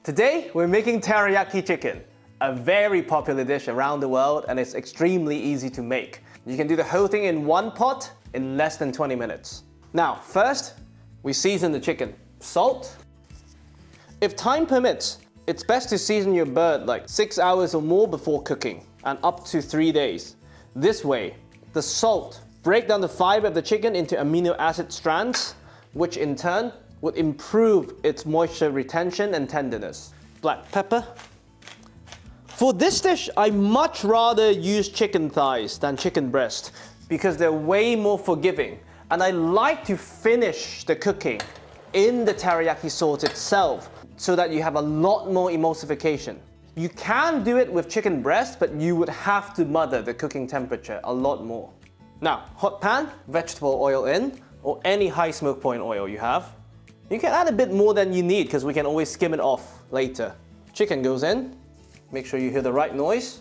Today, we're making teriyaki chicken, a very popular dish around the world, and it's extremely easy to make. You can do the whole thing in one pot in less than 20 minutes. Now, first, we season the chicken. Salt. If time permits, it's best to season your bird like 6 hours or more before cooking, and up to 3 days. This way, the salt breaks down the fiber of the chicken into amino acid strands, which in turn would improve its moisture retention and tenderness. Black pepper. For this dish, I much rather use chicken thighs than chicken breast because they're way more forgiving, and I like to finish the cooking in the teriyaki sauce itself so that you have a lot more emulsification. You can do it with chicken breast, but you would have to mother the cooking temperature a lot more. Now, hot pan, vegetable oil in, or any high smoke point oil you have. You can add a bit more than you need because we can always skim it off later. Chicken goes in. Make sure you hear the right noise.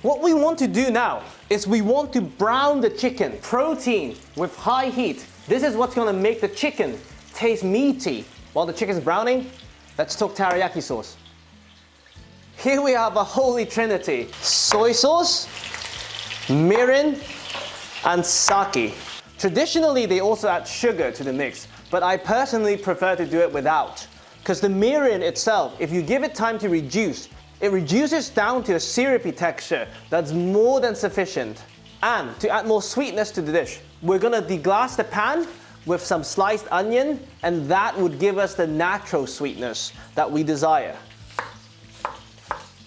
What we want to do now is we want to brown the chicken, protein with high heat. This is what's going to make the chicken taste meaty. While the chicken's browning, let's talk teriyaki sauce. Here we have a holy trinity: soy sauce, mirin, and sake. Traditionally, they also add sugar to the mix, but I personally prefer to do it without. Because the mirin itself, if you give it time to reduce, it reduces down to a syrupy texture that's more than sufficient. And to add more sweetness to the dish, we're gonna deglass the pan with some sliced onion, and that would give us the natural sweetness that we desire.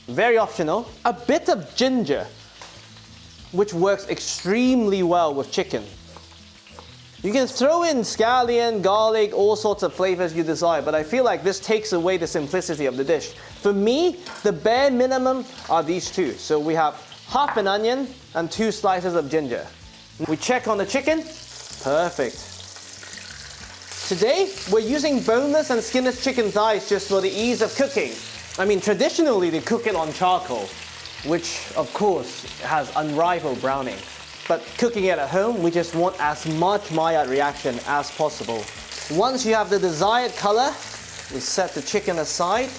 Very optional. A bit of ginger, which works extremely well with chicken. You can throw in scallion, garlic, all sorts of flavors you desire, but I feel like this takes away the simplicity of the dish. For me, the bare minimum are these two. So we have half an onion and 2 slices of ginger. We check on the chicken. Perfect. Today, we're using boneless and skinless chicken thighs just for the ease of cooking. I mean, traditionally they cook it on charcoal, which of course has unrivaled browning. But cooking it at home, we just want as much Maillard reaction as possible. Once you have the desired color, we set the chicken aside.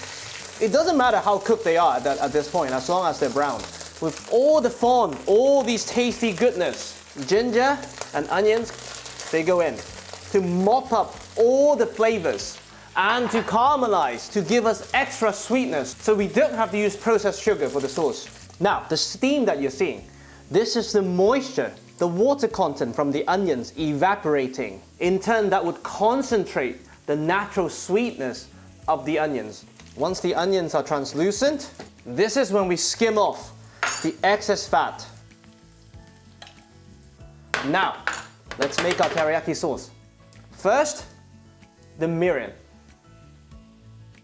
It doesn't matter how cooked they are at this point, as long as they're brown. With all the fond, all these tasty goodness, ginger and onions, they go in to mop up all the flavors and to caramelize, to give us extra sweetness, so we don't have to use processed sugar for the sauce. Now, the steam that you're seeing, this is the moisture, the water content from the onions evaporating. In turn, that would concentrate the natural sweetness of the onions. Once the onions are translucent, this is when we skim off the excess fat. Now, let's make our teriyaki sauce. First, the mirin.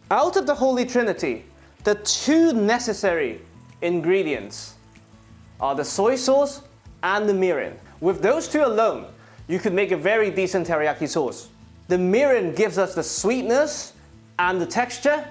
Out of the holy trinity, the 2 necessary ingredients are the soy sauce and the mirin. With those 2 alone, you could make a very decent teriyaki sauce. The mirin gives us the sweetness and the texture.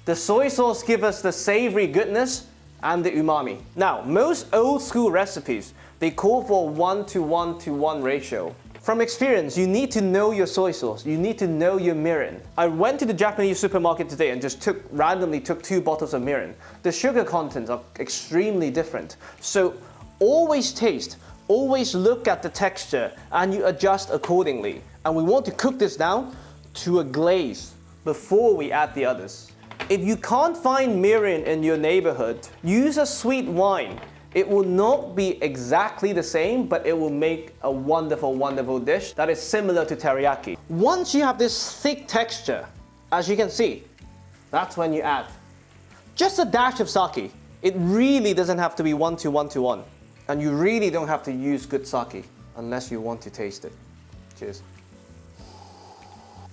The soy sauce gives us the savory goodness and the umami. Now, most old school recipes, they call for 1:1:1 ratio. From experience, you need to know your soy sauce. You need to know your mirin. I went to the Japanese supermarket today and just randomly took 2 bottles of mirin. The sugar contents are extremely different. So always taste, always look at the texture, and you adjust accordingly. And we want to cook this down to a glaze before we add the others. If you can't find mirin in your neighborhood, use a sweet wine. It will not be exactly the same, but it will make a wonderful, wonderful dish that is similar to teriyaki. Once you have this thick texture, as you can see, that's when you add just a dash of sake. It really doesn't have to be 1:1:1. And you really don't have to use good sake unless you want to taste it. Cheers.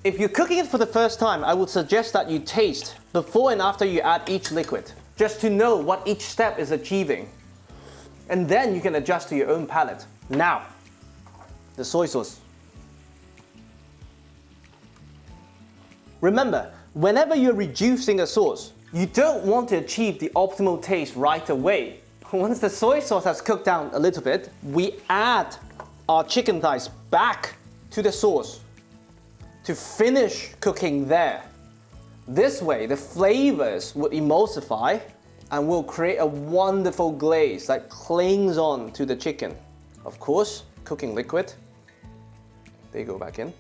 If you're cooking it for the first time, I would suggest that you taste before and after you add each liquid, just to know what each step is achieving. And then you can adjust to your own palate. Now, the soy sauce. Remember, whenever you're reducing a sauce, you don't want to achieve the optimal taste right away. Once the soy sauce has cooked down a little bit, we add our chicken thighs back to the sauce. to finish cooking there. This way, the flavors would emulsify and will create a wonderful glaze that clings on to the chicken. Of course, cooking liquid. They go back in.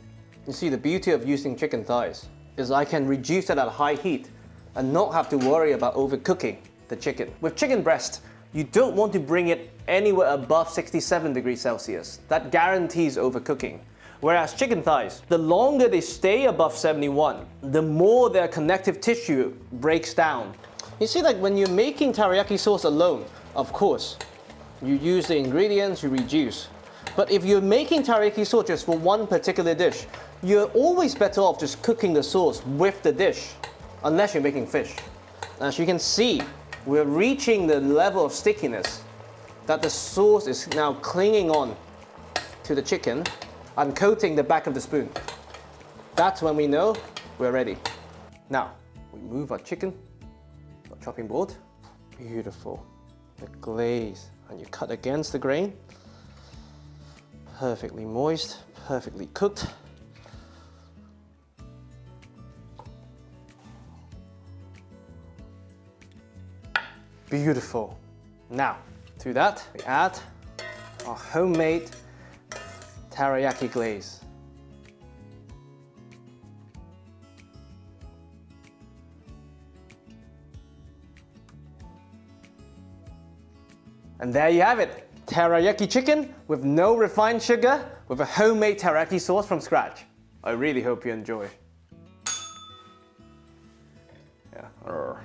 You see, the beauty of using chicken thighs is I can reduce it at high heat and not have to worry about overcooking the chicken. With chicken breast, you don't want to bring it anywhere above 67 degrees Celsius. That guarantees overcooking. Whereas chicken thighs, the longer they stay above 71, the more their connective tissue breaks down. You see, like when you're making teriyaki sauce alone, of course, you use the ingredients, you reduce. But if you're making teriyaki sauce just for one particular dish, you're always better off just cooking the sauce with the dish, unless you're making fish. As you can see, we're reaching the level of stickiness that the sauce is now clinging on to the chicken and coating the back of the spoon. That's when we know we're ready. Now, we move our chicken, our chopping board. Beautiful. The glaze, and you cut against the grain. Perfectly moist, perfectly cooked. Beautiful. Now, to that, we add our homemade teriyaki glaze. And there you have it, teriyaki chicken with no refined sugar with a homemade teriyaki sauce from scratch. I really hope you enjoy. Yeah.